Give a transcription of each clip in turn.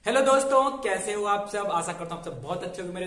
Hello दोस्तों, कैसे हो आप सब। आशा करता हूँ आप सब बहुत अच्छे होंगे मेरे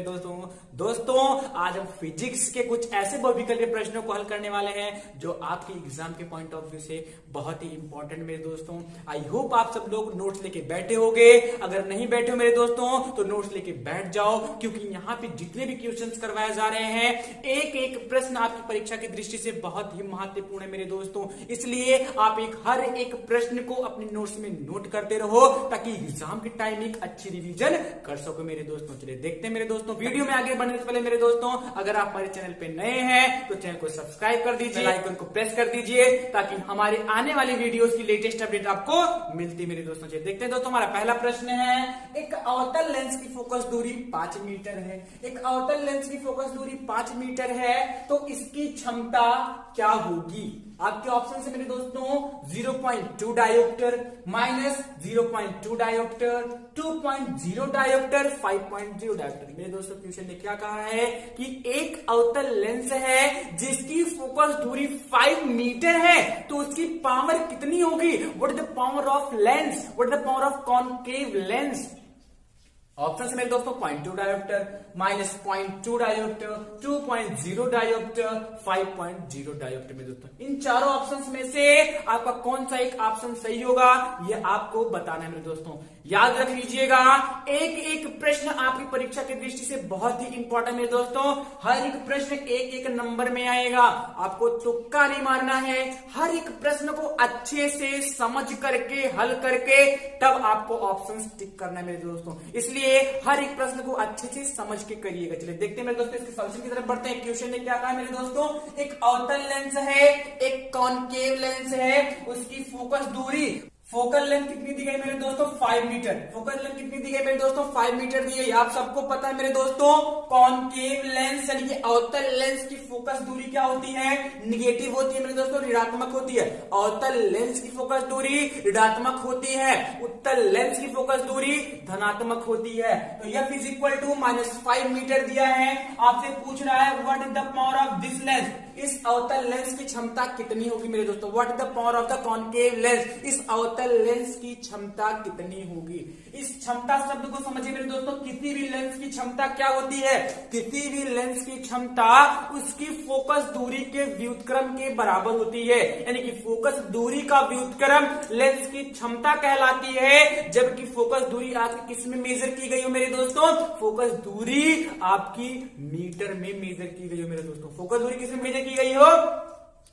दोस्तों आज हम फिजिक्स के कुछ ऐसे बहुविकल्पीय प्रश्नों को हल करने वाले हैं जो आपके एग्जाम के पॉइंट ऑफ व्यू से बहुत ही इंपॉर्टेंट मेरे दोस्तों। आई होप आप सब लोग नोट्स लेके बैठे होंगे। अगर नहीं बैठे हो मेरे दोस्तों तो नोट्स लेके बैठ जाओ, क्योंकि यहाँ पे जितने भी क्वेश्चंस करवाए जा रहे हैं एक एक प्रश्न आपकी परीक्षा की दृष्टि से बहुत ही महत्वपूर्ण है मेरे दोस्तों। इसलिए आप हर एक प्रश्न को अपने नोट्स में नोट करते रहो ताकि एग्जाम के टाइम एक अच्छी रिवीजन कर सको मेरे दोस्तों। चलिए देखते हैं मेरे दोस्तों, वीडियो में आगे बढ़ने से पहले मेरे दोस्तों अगर आप हमारे चैनल पे नए हैं तो चैनल को सब्सक्राइब कर दीजिए, बेल आइकन को प्रेस कर दीजिए ताकि हमारे आने वाली वीडियोस की लेटेस्ट अपडेट आपको मिलती मेरे दोस्तों। चलिए देखते हैं दोस्तों, हमारा पहला प्रश्न है, एक अवतल लेंस की फोकस दूरी 5 मीटर है। एक अवतल लेंस की फोकस दूरी 5 मीटर है तो इसकी क्षमता क्या होगी। आपके ऑप्शन है मेरे दोस्तों 0.2 डायोप्टर, -0.2 डायोप्टर, 2.0 डायोप्टर, 5.0 डायोप्टर। मेरे दोस्तों क्वेश्चन ने क्या कहा है कि एक अवतल लेंस है जिसकी फोकस दूरी 5 मीटर है तो उसकी पावर कितनी होगी। What is the power of lens, what is the power of concave lens. Option है मेरे दोस्तों 0.2 डायोप्टर, -0.2 डायोप्टर, 2.0 डायोप्टर, 5.0 डायोप्टर। मेरे दोस्तों इन चारों ऑप्शंस में से आपका कौन सा एक ऑप्शन सही होगा ये आपको बताना है मेरे दोस्तों। याद रख लीजिएगा, एक एक प्रश्न आपकी परीक्षा की दृष्टि से बहुत ही इंपॉर्टेंट मेरे दोस्तों। हर एक प्रश्न एक एक नंबर में आएगा, आपको तुक्का नहीं मारना है। हर एक प्रश्न को अच्छे से समझ करके हल करके तब आपको ऑप्शन टिक करना है मेरे दोस्तों। इसलिए हर एक प्रश्न को अच्छे से समझ के करिएगा। चलिए देखते हैं मेरे दोस्तों इसके सॉल्यूशन की तरफ बढ़ते हैं। क्वेश्चन ने क्या कहा मेरे दोस्तों, एक अवतल लेंस है, एक कॉनकेव लेंस है, उसकी फोकस दूरी, फोकल लेंथ कितनी दी गई मेरे दोस्तों 5 मीटर। फोकल लेंथ कितनी दी गई मेरे दोस्तों 5 मीटर दी गई। आप सबको पता है मेरे दोस्तों कॉनकेव लेंस यानी कि अवतल लेंस की फोकस दूरी क्या होती है, निगेटिव होती है मेरे दोस्तों, ऋणात्मक होती है। अवतल लेंस की फोकस दूरी ऋणात्मक होती है, उत्तल लेंस की फोकस दूरी धनात्मक होती है। तो F is equal to -5 metre दिया है। आपसे पूछ रहा है what is the power of this lens, इस अवतल लेंस की क्षमता कितनी होगी मेरे दोस्तों। What is the power of the concave lens, इस अवतल लेंस की क्षमता कितनी होगी। इस क्षमता शब्द को समझिए मेरे दोस्तों, किसी भी लेंस की क्षमता क्या होती है, किसी भी लेंस की क्षमता उसकी फोकस दूरी के व्युत्क्रम के बराबर होती है। यानी कि फोकस दूरी का व्युत्क्रम लेंस की क्षमता कहलाती है, जबकि फोकस दूरी आपकी किस में मेजर की गई हो मेरे दोस्तों, फोकस दूरी आपकी मीटर में मेजर की गई हो मेरे दोस्तों। फोकस दूरी किस में मेजर की गई हो,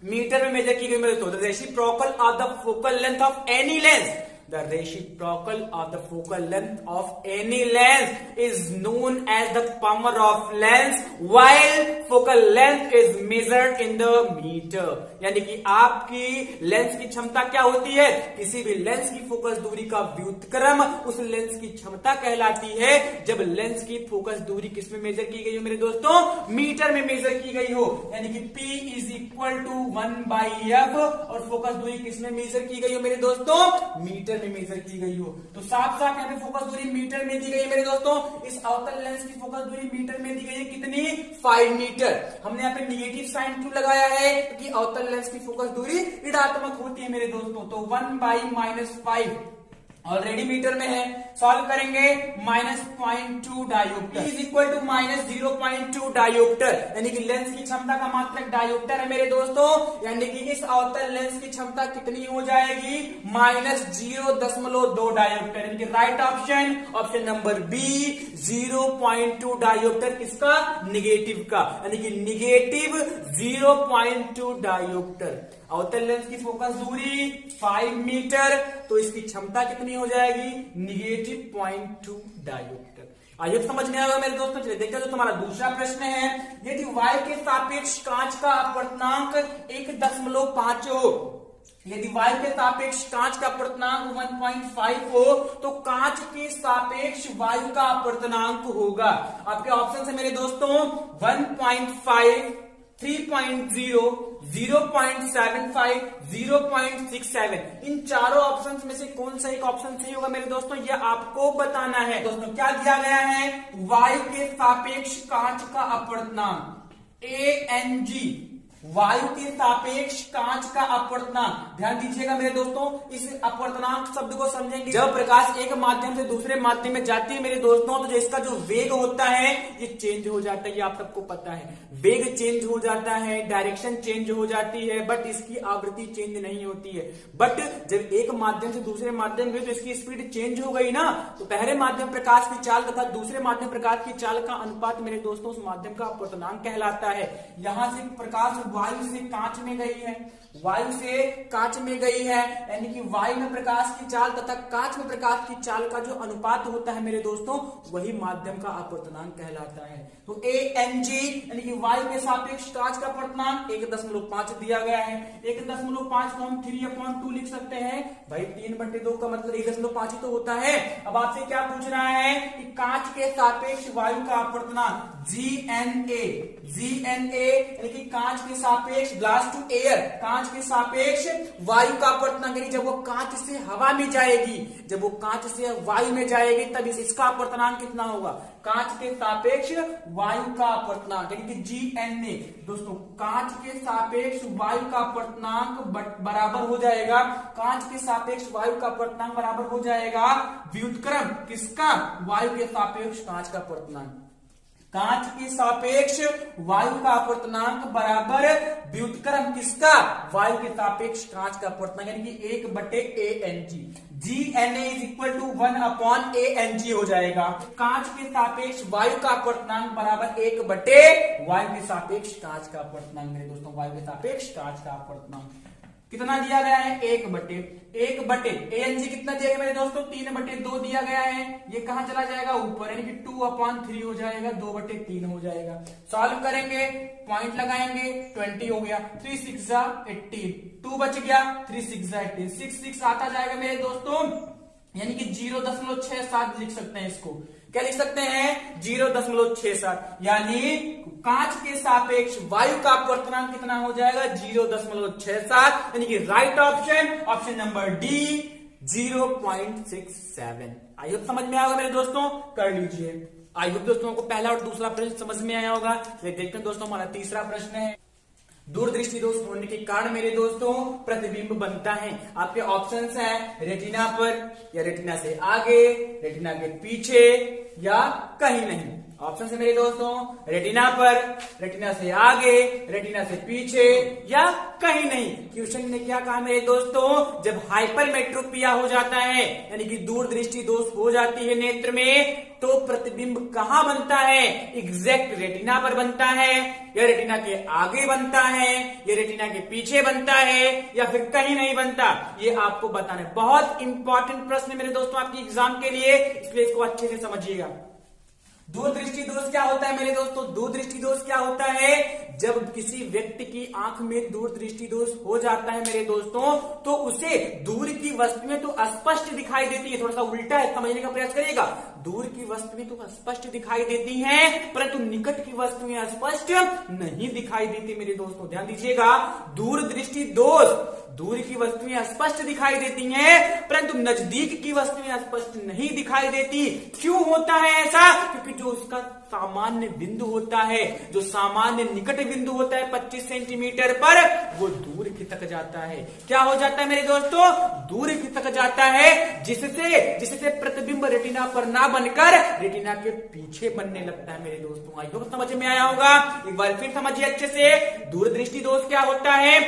मीटर में मेजर की गई मेरे दोस्तों। The reciprocal of the focal length of any lens, the reciprocal of the focal length of any lens is known as the power of lens while focal length is measured in the meter। यानी कि आपकी lens की क्षमता क्या होती है, किसी भी लेंस की फोकस दूरी का व्युत्क्रम उस लेंस की क्षमता कहलाती है जब लेंस की फोकस दूरी किस में मेजर की गई हो मेरे दोस्तों, मीटर में मेजर की गई हो। यानी कि P is equal to 1/f और फोकस दूरी किस में मेजर की गई हो मेरे दोस्तों, मीटर में मेजर की गई हो। तो साफ साफ यहाँ पे फोकस दूरी मीटर में दी गई है मेरे दोस्तों। इस अवतल लेंस की फोकस दूरी मीटर में दी गई है कितनी, 5 मीटर। हमने यहाँ पे निगेटिव साइन क्यों लगाया है, क्योंकि अवतल लेंस की फोकस दूरी ऋणात्मक होती है मेरे दोस्तों। तो 1/-5 ऑलरेडी मीटर में है, सॉल्व करेंगे -0.2 dioptre is equal to -0.2 dioptre. यानी कि लेंस की क्षमता का मात्रक डायोप्टर है मेरे दोस्तों। यानी कि इस अवतल लेंस की क्षमता कितनी हो जाएगी, -0.2 डायोप्टर। यानी कि right option, option number B 0.2 dioptre, किसका, निगेटिव का। यानी कि निगेटिव 0.2 डायोप्टर। अवतल लेंस की फोकस दूरी 5 मीटर तो इसकी क्षमता कितनी हो जाएगी, -0.2 डायोप्टर। आइए समझ में आएगा मेरे दोस्तों। चलिए देखते हैं जो तुम्हारा दूसरा प्रश्न है, यदि y के सापेक्ष कांच का अपवर्तनांक 1.5 हो, यदि y के सापेक्ष कांच का अपवर्तनांक 1.5 हो तो कांच के सापेक्ष वायु का अपवर्तनांक होगा। आपके ऑप्शन है मेरे दोस्तों 1.5, 3.0, 0.75, 0.67। इन चारों ऑप्शंस में से कौन सा एक ऑप्शन सही होगा मेरे दोस्तों, यह आपको बताना है। दोस्तों क्या दिया गया है, वायु के सापेक्ष कांच का अपवर्तनांक Ang वायु के सापेक्ष कांच का अपवर्तनांक। ध्यान दीजिएगा मेरे दोस्तों, इस अपवर्तनांक शब्द को समझेंगे। जब प्रकाश एक माध्यम से दूसरे माध्यम में जाती है मेरे दोस्तों, तो जो इसका जो वेग होता है ये चेंज हो जाता है, ये आप सबको पता है। वेग चेंज हो जाता है, डायरेक्शन चेंज हो जाती है, बट इसकी आवृत्ति चेंज नहीं होती है। बट जब एक माध्यम से दूसरे माध्यम में, तो इसकी स्पीड चेंज हो गई ना, तो पहले माध्यम प्रकाश की चाल तथा दूसरे माध्यम प्रकाश की चाल का अनुपात मेरे दोस्तों उस माध्यम का अपवर्तनांक कहलाता है। यहां से प्रकाश वायु से कांच में गई है, वायु से कांच में गई है, यानी कि वायु में प्रकाश की चाल तथा कांच में प्रकाश की चाल का जो अनुपात होता है मेरे दोस्तों, वही माध्यम का अपवर्तनांक कहलाता है। तो ANG यानी कि वायु के सापेक्ष कांच का अपवर्तनांक 1.5 दिया गया है। 1.5 को हम 3/2 लिख सकते हैं। भाई 3/2 का मतलब 1.5 ही तो होता है। अब आपसे क्या पूछ रहा है कि कांच के सापेक्ष वायु का अपवर्तनांक GNA यानी कि कांच के सापेक्ष, ग्लास टू एयर, कांच के सापेक्ष वायु का अपवर्तनांक, यानी जब वो कांच से हवा में जाएगी, जब वो कांच से वायु में जाएगी, तब इसका अपवर्तनांक कितना होगा? कांच के सापेक्ष वायु का अपवर्तनांक यानी कि GNA। दोस्तों कांच के सापेक्ष वायु का अपवर्तनांक बराबर हो जाएगा, कांच के सापेक्ष वायु का अपवर्तनांक बराबर हो जाएगा व्युत्क्रम किसका? वायु के सापेक्ष कांच का अपवर्तनांक। कांच के सापेक्ष वायु का अपवर्तनांक बराबर व्युत्क्रम किसका? वायु के सापेक्ष कांच का अपवर्तनांक, यानी कि 1/ANG। GNA is equal to 1/ANG हो जाएगा। कांच के सापेक्ष वायु का अपवर्तनांक बराबर 1/, वायु के सापेक्ष कांच का अपवर्तनांक मेरे दोस्तों, वायु के सापेक्ष कांच का अपवर्तनांक कितना दिया गया है? 1/। ANG कितना दिया गया मेरे दोस्तों? 3/2 दिया गया है। ये कहां चला जाएगा? ऊपर, यानी कि 2/3 हो जाएगा, 2/3 हो जाएगा। सॉल्व करेंगे, पॉइंट लगाएंगे, 20 हो गया, 3 6 18, 2 बच गया, 3 6 18, 6 आता जाएगा मेरे दोस्तों, यानी कि 0.67 लिख सकते हैं इसको। क्या लिख सकते हैं? 0.67, यानी कांच के सापेक्ष वायु का अपवर्तनांक कितना हो जाएगा? 0.67, यानी कि राइट ऑप्शन नंबर डी 0.67। आई होप समझ में आएगा मेरे दोस्तों, कर लीजिए। आई होप दोस्तों को पहला और दूसरा प्रश्न समझ में आया होगा। देखते हैं दोस्तों हमारा तीसरा प्रश्न है। दूरदृष्टि दोष होने के कारण मेरे दोस्तों प्रतिबिंब बनता है। आपके ऑप्शंस हैं रेटिना पर, या रेटिना से आगे, रेटिना के पीछे, या कहीं नहीं। ऑप्शन है मेरे दोस्तों रेटिना पर, रेटिना से आगे, रेटिना से पीछे, या कहीं नहीं। क्वेश्चन ने क्या कहा मेरे दोस्तों? जब हाइपरमेट्रोपिया हो जाता है, यानी कि दूरदृष्टि दोष हो जाती है नेत्र में, तो प्रतिबिंब कहां बनता है? एग्जैक्ट रेटिना पर बनता है, या रेटिना के आगे बनता है, या रेटिना के पीछे बनता है, या फिर कहीं नहीं बनता? ये आपको बताना है। बहुत इंपॉर्टेंट प्रश्न है मेरे दोस्तों आपकी एग्जाम के लिए, इसलिए इसको अच्छे से समझिएगा। दूरदृष्टि दोष क्या होता है मेरे दोस्तों? दूरदृष्टि दोष क्या होता है? जब किसी व्यक्ति की आंख में दूरदृष्टि दोष हो जाता है मेरे दोस्तों, तो उसे दूर की वस्तुएं तो स्पष्ट दिखाई देती है। थोड़ा सा उल्टा है, समझने का प्रयास करिएगा। दूर की वस्तुएं तो स्पष्ट दिखाई देती हैं, परंतु निकट की वस्तुएं स्पष्ट नहीं दिखाई देती मेरे दोस्तों। ध्यान दीजिएगा, दूरदृष्टि दोष, दूर की वस्तुएं स्पष्ट दिखाई देती हैं, परंतु नजदीक की वस्तुएं स्पष्ट नहीं दिखाई देती। क्यों होता है ऐसा? क्योंकि जो उसका सामान्य बिंदु होता है, जो सामान्य निकट बिंदु होता है 25 सेंटीमीटर पर, वो दूर खिसक जाता है। क्या हो जाता है मेरे दोस्तों? दूर खिसक जाता है, जिससे प्रतिबिंब रेटिना पर ना बनकर रेटिना के पीछे बनने लगता है मेरे दोस्तों। आई होप समझ में आया होगा। एक बार फिर समझिए अच्छे से, दूरदृष्टि दोष क्या होता है?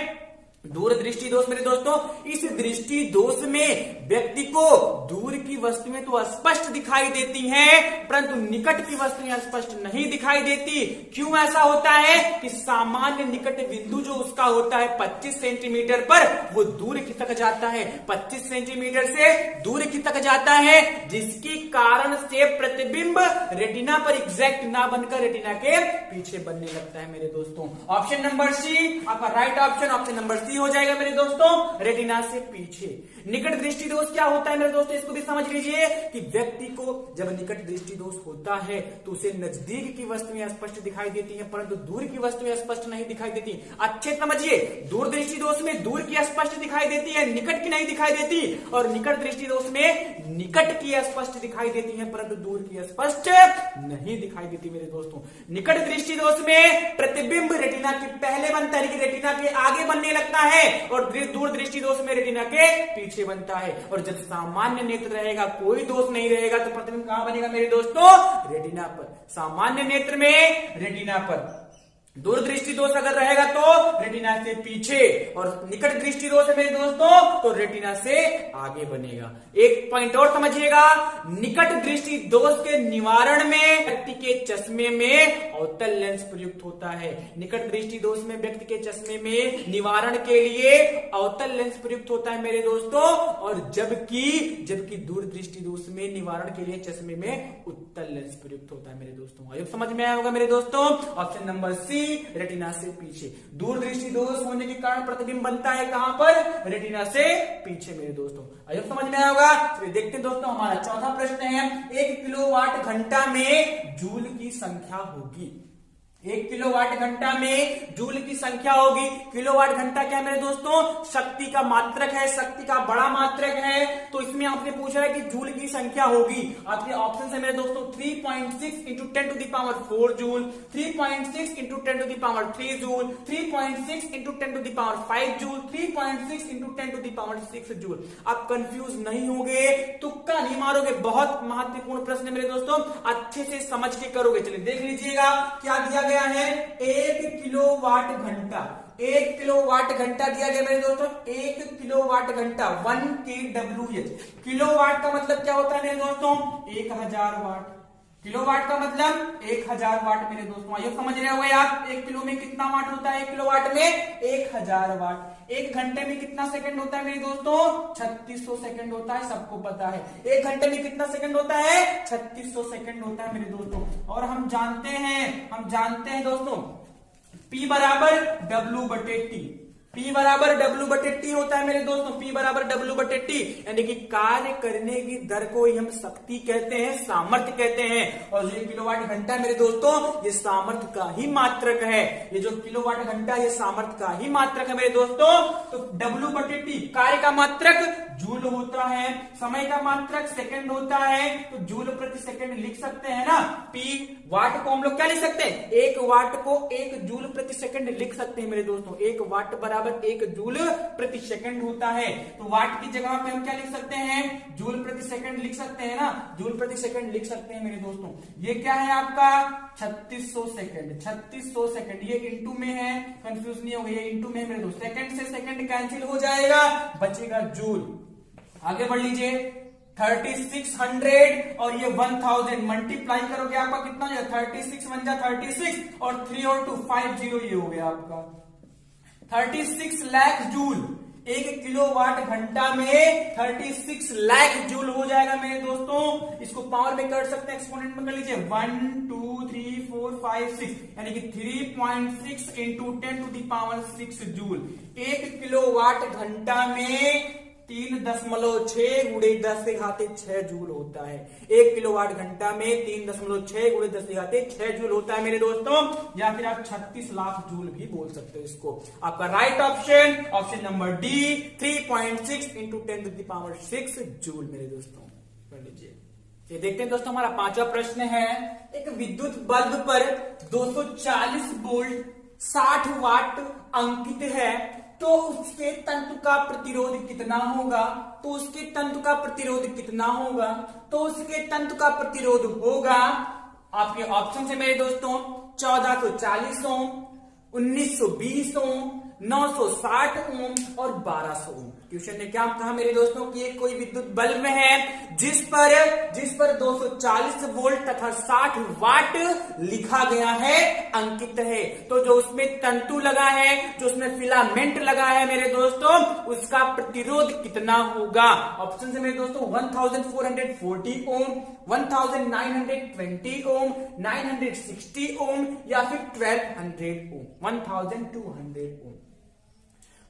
दूरदृष्टि दोष मेरे दोस्तों, इस दृष्टि दोष में व्यक्ति को दूर की वस्तुएं तो स्पष्ट दिखाई देती हैं, परंतु निकट की वस्तुएं स्पष्ट नहीं दिखाई देती। क्यों ऐसा होता है? कि सामान्य निकट बिंदु जो उसका होता है 25 सेंटीमीटर पर, वो दूर खिसक जाता है, 25 सेंटीमीटर से दूर खिसक जाता है, जिसके कारण से प्रतिबिंब रेटिना पर एग्जैक्ट ना बनकर रेटिना के पीछे बनने लगता है मेरे दोस्तों। ऑप्शन नंबर सी आपका राइट ऑप्शन नंबर सी हो जाएगा मेरे दोस्तों, रेटिना से पीछे। निकट दृष्टि दोष क्या होता है मेरे दोस्तों, इसको भी समझ लीजिए कि व्यक्ति को जब निकट दृष्टि दोष होता है तो उसे नजदीक की वस्तुएं स्पष्ट दिखाई देती हैं, परंतु दूर की वस्तुएं स्पष्ट नहीं दिखाई देती। अच्छे समझिए, दूर दृष्टि दोष में दूर की स्पष्ट दिखाई देती है, निकट की नहीं दिखाई देती, और निकट दृष्टि दोष में निकट की स्पष्ट दिखाई देती है, परंतु दूर की स्पष्ट नहीं दिखाई देती मेरे दोस्तों। निकट दृष्टि दोष में प्रतिबिंब रेटिना के पहले बनता है, रेटिना के आगे बनने लगता है, और दूर दृष्टि दोष में रेटिना के पीछे बनता है। और जब सामान्य नेत्र रहेगा, कोई दोष नहीं रहेगा, तो प्रतिबिंब कहां बनेगा मेरे दोस्तों, रेटिना पर। सामान्य नेत्र में रेटिना पर, दूर दृष्टि दोष अगर रहेगा तो रेटिना से पीछे, और निकट दृष्टि दोष है मेरे दोस्तों तो रेटिना से आगे बनेगा। एक पॉइंट और समझिएगा, निकट दृष्टि दोष के निवारण में व्यक्ति के चश्मे में अवतल लेंस प्रयुक्त होता है। निकट दृष्टि दोष में व्यक्ति के चश्मे में निवारण के लिए अवतल लेंस प्रयुक्त होता है मेरे दोस्तों, और जबकि दूर दृष्टि दोष में निवारण के लिए चश्मे में उत्तल लेंस प्रयुक्त होता है मेरे दोस्तों। आयोग समझ में आया होगा मेरे दोस्तों। ऑप्शन नंबर सी, रेटिना से पीछे। दूर दृष्टि दोष होने के कारण प्रतिबिंब बनता है कहां पर, रेटिना से पीछे मेरे दोस्तों। आयोग समझ में आया होगा। तो देखते हैं दोस्तों, हमारा चौथा प्रश्न है, 1 किलोवाट घंटा में जूल की संख्या होगी। 1 किलोवाट घंटा में जूल की संख्या होगी। किलोवाट घंटा क्या है मेरे दोस्तों, शक्ति का मात्रक है, शक्ति का बड़ा मात्रक है। तो इसमें आपने पूछा है कि जूल की संख्या होगी। आपके ऑप्शन है मेरे दोस्तों 3.6 into 10 to the power 4 joule, 3.6 into 10 to the power 3 joule, 3.6 into 10 to the power 5 joule, 3.6 into 10 to the power 6 joule. आप कंफ्यूज नहीं होगे, तुक्का नहीं मारोगे। बहुत महत्वपूर्ण प्रश्न है मेरे दोस्तों, अच्छे से समझ के करोगे। चलिए देख लीजिएगा क्या दिया गया है। 1 किलोवाट घंटा, 1 किलोवाट घंटा दिया गया मेरे दोस्तों। 1 किलोवाट घंटा 1 kWh। किलोवाट का मतलब क्या होता है मेरे दोस्तों, 1000 वाट। किलोवाट का मतलब 1000 वाट मेरे दोस्तों। आइए समझ रहे होंगे आप, 1 किलो में कितना वाट होता है, 1 किलोवाट में 1000 वाट। 1 घंटे में कितना सेकंड होता है मेरे दोस्तों, 3600 सेकंड होता है, सबको पता है। 1 घंटे में कितना सेकंड होता है, 3600 सेकंड होता है मेरे दोस्तों। और हम जानते हैं दोस्तों, P बराबर W/T, P बराबर W/T होता है मेरे दोस्तों। P बराबर W/T, यानी कि कार्य करने की दर को ही हम शक्ति कहते हैं, सामर्थ्य कहते हैं। और ये किलोवाट घंटा मेरे दोस्तों, ये सामर्थ्य का ही मात्रक है। ये जो किलोवाट घंटा, ये सामर्थ्य का ही मात्रक है मेरे दोस्तों। तो W/T कार्य का मात्रक जूल होता है, समय का मात्रक सेकंड होता है, तो जूल प्रति सेकंड लिख सकते हैं ना। P वाट को हम लोग क्या लिख सकते हैं, 1 वाट को 1 जूल प्रति सेकंड लिख सकते हैं मेरे दोस्तों। 1 वाट बराबर 1 जूल प्रति सेकंड होता है। तो वाट की जगह पे हम क्या लिख सकते हैं, जूल प्रति सेकंड लिख सकते हैं ना, जूल प्रति सेकंड लिख सकते हैं मेरे दोस्तों। ये क्या है आपका 3600 सेकंड, 3600 सेकंड। ये इंटू में है, कंफ्यूज नहीं होगा, ये इंटू में है मेरे दोस्त। सेकंड से सेकंड कैंसिल हो जाएगा, बचेगा जूल। आगे बढ़ लीजिए, 3600 और ये 1000 मल्टीप्लाई करोगे आपका कितना हो जाएगा, 36 बन जा 36 और 3 और 2 50, ये हो गया आपका 36 लाख जूल। 1 किलोवाट घंटा में 36 लाख जूल हो जाएगा मेरे दोस्तों। इसको पावर में कर सकते हैं, एक्सपोनेंट में कर लीजिए, 1 2 3 4 5 6, यानी कि 3.6 into 10 to the power 6 joule. 1 kilowatt घंटा में 3.6 गुणे 10 से घाते 6 जूल होता है। 1 किलोवाट घंटा में 3.6 गुणे 10 से घाते 6 जूल होता है मेरे दोस्तों, या फिर आप 36 लाख जूल भी बोल सकते हो इसको। आपका right option number D, 3.6 into 10 to the power 6 joule मेरे दोस्तों। कर लीजिए। ये देखते हैं दोस्तों, हमारा पांचवा प्रश्न है, एक विद्युत बल्ब पर 240 वोल्ट 60 वाट अंकित है, तो उसके तंतु का प्रतिरोध कितना होगा, तो उसके तंतु का प्रतिरोध कितना होगा, तो उसके तंतु का प्रतिरोध होगा। आपके ऑप्शन है मेरे दोस्तों 1440 ओम, 1920 ओम, 960 ओम और 1200 ओम। क्वेश्चन ने क्या कहा मेरे दोस्तों कि एक कोई विद्युत बल्ब है जिस पर 240 वोल्ट तथा 60 वाट लिखा गया है, अंकित है। तो जो उसमें तंतु लगा है, जो उसमें फिलामेंट लगा है मेरे दोस्तों, उसका प्रतिरोध कितना होगा। ऑप्शन है मेरे दोस्तों 1440 ओम, 1920 ओम, 960 ओम या फिर 1200 ओम, 1200 ओम।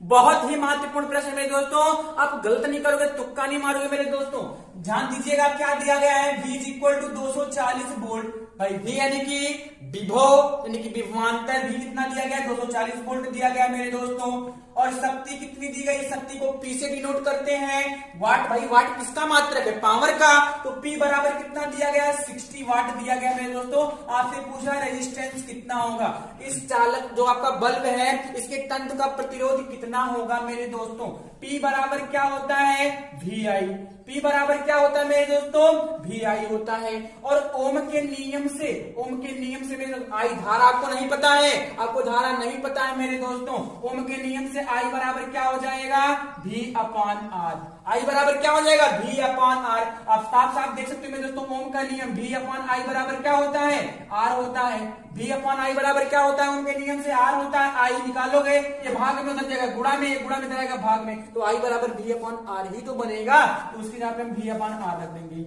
बहुत ही महत्वपूर्ण प्रश्न है मेरे दोस्तों, आप गलत नहीं करोगे, तुक्का नहीं मारोगे मेरे दोस्तों। ध्यान दीजिएगा क्या दिया गया है, V is equal to 240 volt. भाई V यानी कि विभव यानी कि विभवांतर V कितना दिया गया है, 240 वोल्ट दिया गया मेरे दोस्तों। और शक्ति कितनी दी गई, शक्ति को P से डिनोट करते हैं, वाट। भाई वाट किसका मात्रक है, पावर का, तो P बराबर कितना दिया गया है, 60 वाट दिया गया मेरे दोस्तों। आपसे पूछा रेजिस्टेंस कितना होगा, इस चालक जो आपका बल्ब है इसके तंत्र का प्रतिरोध कितना होगा मेरे दोस्तों। P बराबर क्या होता है, VI। P बराबर क्या होता है मेरे दोस्तों, VI होता है। और ओम के नियम से मेरे दोस्तों, I धारा आपको नहीं पता है, आपको धारा नहीं पता है मेरे दोस्तों। ओम के नियम से I बराबर क्या हो जाएगा, V अपॉन R। I बराबर क्या हो जाएगा, V अपॉन R। आप साफ साफ देख सकते हो मेरे दोस्तों, ओम का नियम V अपॉन I बराबर क्या होता है, R होता है। V अपॉन I बराबर क्या होता है, ओम के नियम से R होता है। I निकालोगे ये भाग में उतर जाएगा, गुणा में, ये गुणा में जाएगा भाग में, तो I बराबर V अपॉन R ही तो बनेगा। तो उसकी जगह पे हम V अपॉन R रख देंगे।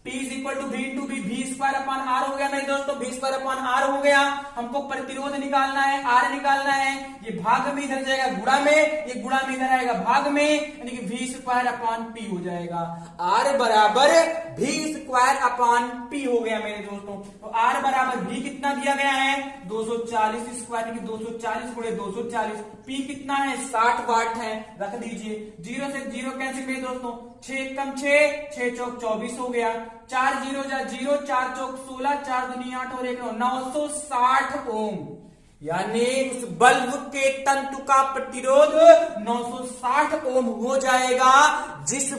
P is equal to V into V, V square upon R हो गया मेरे दोस्तों, V स्क्वायर अपॉन R हो गया। हमको प्रतिरोध निकालना है, R निकालना है। ये भाग में इधर जाएगा गुणा में, ये गुणा में इधर आएगा भाग में, यानी कि V स्क्वायर अपॉन P हो जाएगा। R बराबर V स्क्वायर अपॉन P हो गया मेरे दोस्तों। तो R बराबर V कितना दिया गया है, 240 स्क्वायर, यानी 240 गुणे 240। P कितना है, 60 वाट है, रख दीजिए। 0 से 0 कैंसिल मेरे दोस्तों, 6 कम 6, 6 चौक 24 हो गया। 4 0 जा 0, 4 चौक 16, 4 दूनी 8 और 1 960 ओम। यानी उस बल्ब के तंतु का प्रतिरोध 960 ओम हो जाएगा, जिस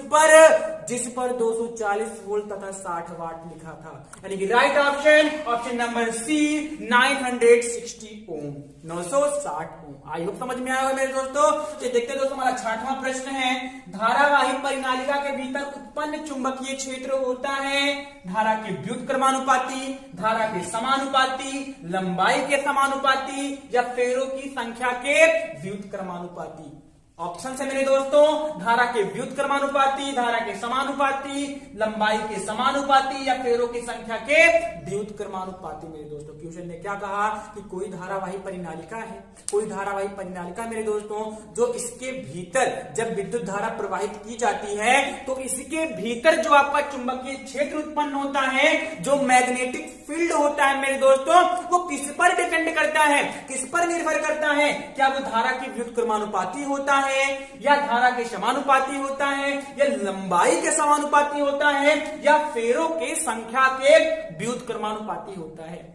पर 240 वोल्ट तथा 60 वाट लिखा था। यानी कि right option number C 960 ohm, 960 ohm. I hope समझ में आया होगा मेरे दोस्तों। तो देखते हैं दोस्तों, हमारा 6वां प्रश्न है, धारावाही परिनालिका के भीतर उत्पन्न चुंबकीय क्षेत्र होता है धारा के व्युत्क्रमानुपाती, धारा के समानुपाती, लंबाई के समानुपाती या फेरों की संख्या के व्युत्क्रमानुपाती। ऑप्शन है मेरे दोस्तों, धारा के व्युत्क्रमानुपाती, धारा के समानुपाती, लंबाई के समानुपाती या फेरों की संख्या के व्युत्क्रमानुपाती। मेरे दोस्तों क्वेश्चन ने क्या कहा कि कोई धारावाही परिनालिका है, कोई धारावाही परिनालिका मेरे दोस्तों, जो इसके भीतर जब विद्युत धारा प्रवाहित की जाती है तो इसके भीतर जो आपका चुंबकीय क्षेत्र उत्पन्न होता है, जो मैग्नेटिक फील्ड होता है मेरे दोस्तों, वो किस पर डिपेंड करता है, किस पर निर्भर करता है, क्या वो धारा की व्युत्क्रमानुपाती होता है या धारा के समानुपाती होता है या लंबाई के समानुपाती होता है या फेरों के संख्या के व्युत्क्रमानुपाती होता है।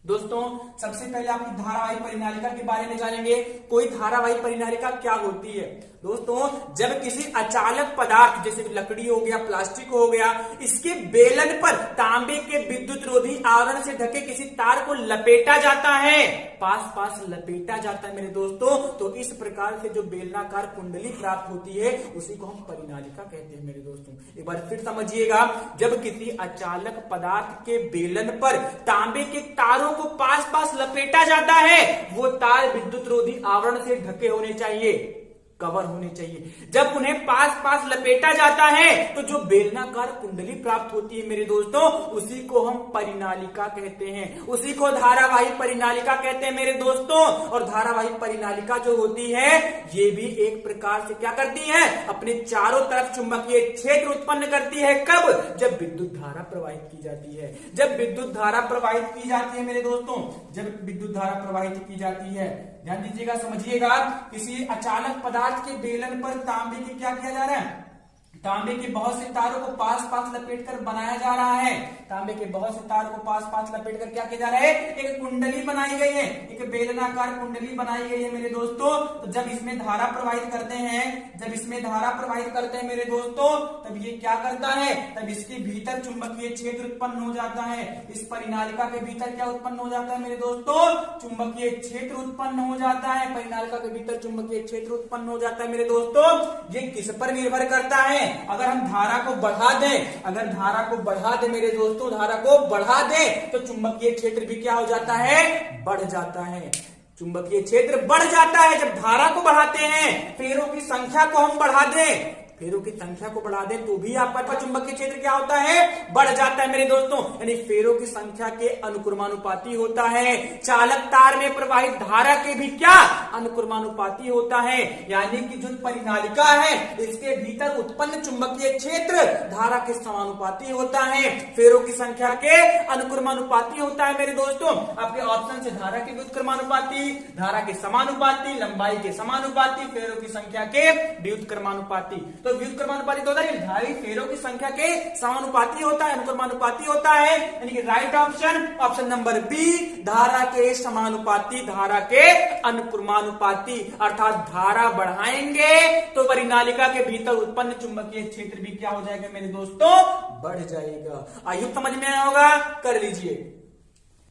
दोस्तों सबसे पहले आपकी धारावाही परिनालिका के बारे में जानेंगे। कोई धारावाही परिनालिका क्या होती है दोस्तों, जब किसी अचालक पदार्थ जैसे लकड़ी हो गया, प्लास्टिक हो गया, इसके बेलन पर तांबे के विद्युत रोधी आवरण से ढके किसी तार को लपेटा जाता है, पास लपेटा जाता है मेरे दोस्तों, तो इस प्रकार से जो बेलनाकार कुंडली प्राप्त होती है उसी को हम परिनालिका कहते हैं मेरे दोस्तों। एक बार फिर समझिएगा, जब किसी अचालक पदार्थ के बेलन पर तांबे के तारों को पास लपेटा जाता है, वो तार विद्युत रोधी आवरण से ढके होने चाहिए, कवर होने चाहिए। जब उन्हें पास लपेटा जाता है तो जो बेलनाकार कुंडली प्राप्त होती है मेरे दोस्तों, उसी को हम परिनालिका कहते हैं, उसी को धारावाही परिनालिका कहते हैं मेरे दोस्तों। और धारावाही परिनालिका जो होती है ये भी एक प्रकार से क्या करती है, अपने चारों तरफ चुंबकीय क्षेत्र उत्पन्न करती है। कब, जब विद्युत धारा प्रवाहित की जाती है, जब विद्युत धारा प्रवाहित की जाती है मेरे दोस्तों, जब विद्युत धारा प्रवाहित की जाती है। ध्यान दीजिएगा, समझिएगा, किसी अचालक पदार्थ के बेलन पर तांबे की क्या किया जा रहा है, तांबे के बहुत से तारों को पास लपेटकर बनाया जा रहा है, तांबे के बहुत से तारों को पास लपेटकर क्या किया जा रहा है, एक कुंडली बनाई गई है, एक बेलनाकार कुंडली बनाई गई है मेरे दोस्तों। तो जब इसमें धारा प्रवाहित करते हैं, जब इसमें धारा प्रवाहित करते हैं मेरे दोस्तों, तब ये क्या करता है, तब इसके भीतर चुंबकीय क्षेत्र उत्पन्न हो जाता है। इस परिनालिका के भीतर क्या उत्पन्न हो जाता है मेरे दोस्तों, चुंबकीय क्षेत्र उत्पन्न हो जाता है। परिनालिका के भीतर चुंबकीय क्षेत्र उत्पन्न हो जाता है मेरे दोस्तों। ये किस पर निर्भर करता है, अगर हम धारा को बढ़ा दें, अगर धारा को बढ़ा दें मेरे दोस्तों, धारा को बढ़ा दें तो चुंबकीय क्षेत्र भी क्या हो जाता है, बढ़ जाता है। चुंबकीय क्षेत्र बढ़ जाता है जब धारा को बढ़ाते हैं। फेरों की संख्या को हम बढ़ा दें, फेरों की संख्या को बढ़ा दें तो भी आपका चुंबकीय क्षेत्र क्या होता है, बढ़ जाता है मेरे दोस्तों। यानी फेरों की संख्या के अनुक्रमानुपाती होता है। चालक तार में प्रवाहित धारा के भी क्या अनुक्रमानुपाती होता है। यानी कि जो परिनालिका है इसके भीतर उत्पन्न चुंबकीय क्षेत्र धारा के समानुपाती होता है, फेरों की संख्या के अनुक्रमानुपाती होता है मेरे दोस्तों। आपके ऑप्शन से धारा के व्युत्क्रमानुपाती, धारा के समानुपाती, लंबाई के समानुपाती, फेरों की संख्या के व्युत्क्रमानुपाती। तो व्युत्क्रमानुपाती तो होता है धारी फेरों की संख्या के समानुपाती होता है, अनुक्रमानुपाती होता है। यानी कि right option, option number B, धारा के समानुपाती, धारा के अनुक्रमानुपाती। अर्थात धारा बढ़ाएंगे तो परिनालिका के भीतर उत्पन्न चुंबकीय क्षेत्र भी क्या हो जाएगा मेरे दोस्तों, बढ़ जाएगा। आयु समझ में आया होगा, कर लीजिए।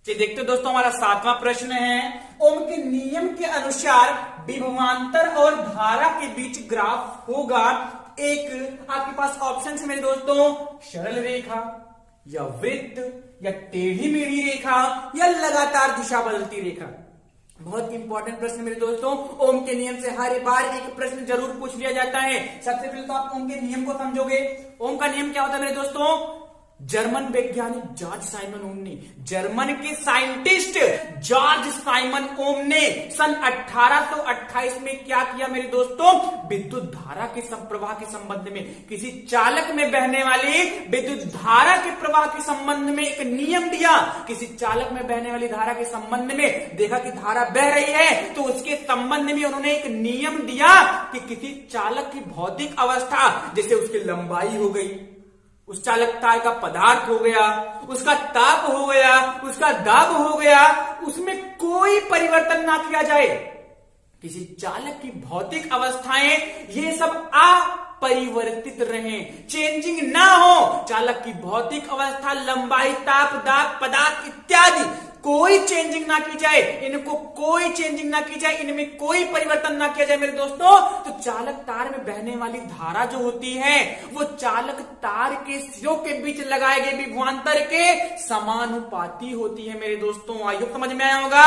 चलिए देखते हैं दोस्तों, हमारा 7वां प्रश्न है, ओम के नियम के अनुसार विभवांतर और धारा के बीच ग्राफ होगा। एक आपके पास ऑप्शन है मेरे दोस्तों, सरल रेखा या वृत्त या टेढ़ी मेढ़ी रेखा या लगातार दिशा बदलती रेखा। बहुत इंपॉर्टेंट प्रश्न मेरे दोस्तों। ओम के नियम से हर बार एक प्रश्न जरूर पूछ लिया जाता है। सबसे पहले तो आप ओम के नियम को समझोगे। ओम का नियम क्या होता है मेरे दोस्तों, जर्मन वैज्ञानिक जॉर्ज साइमन ओम ने, जर्मन के साइंटिस्ट जॉर्ज साइमन ओम ने सन 1828 में क्या किया मेरे दोस्तों, विद्युत धारा के प्रवाह के संबंध में, किसी चालक में बहने वाली विद्युत धारा के प्रवाह के संबंध में एक नियम दिया। किसी चालक में बहने वाली धारा के संबंध में देखा कि धारा बह रही है तो उसके संबंध में उन्होंने एक नियम दिया कि किसी चालक की भौतिक अवस्था, जैसे उसकी लंबाई हो गई, उस चालक तार का पदार्थ हो गया, उसका ताप हो गया, उसका दाब हो गया, उसमें कोई परिवर्तन ना किया जाए। किसी चालक की भौतिक अवस्थाएं ये सब अपरिवर्तित रहें, चेंजिंग ना हो। चालक की भौतिक अवस्था, लंबाई, ताप, दाब, पदार्थ इत्यादि कोई चेंजिंग ना की जाए, इनको कोई चेंजिंग ना की जाए, इनमें कोई परिवर्तन ना किया जाए मेरे दोस्तों। तो चालक तार में बहने वाली धारा जो होती है वो चालक तार के सिरों के बीच लगाए गए विभवांतर के समानुपाती होती है मेरे दोस्तों। आई होप समझ में आया होगा।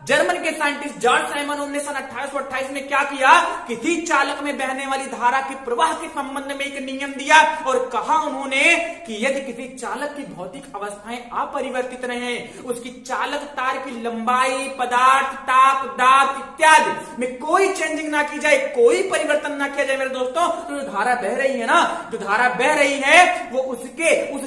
जर्मन के साइंटिस्ट जॉर्ज साइमन ओम ने सन 1828 में क्या किया, किसी चालक में बहने वाली धारा के प्रवाह के संबंध में एक नियम दिया और कहा उन्होंने कि यदि किसी चालक की भौतिक अवस्थाएं अपरिवर्तित रहे, उसकी चालक तार की लंबाई, पदार्थ, ताप, दाब इत्यादि में कोई चेंजिंग ना की जाए, कोई परिवर्तन ना किया जाए मेरे दोस्तों, तो जो धारा बह रही है ना, जो धारा बह रही है वो उस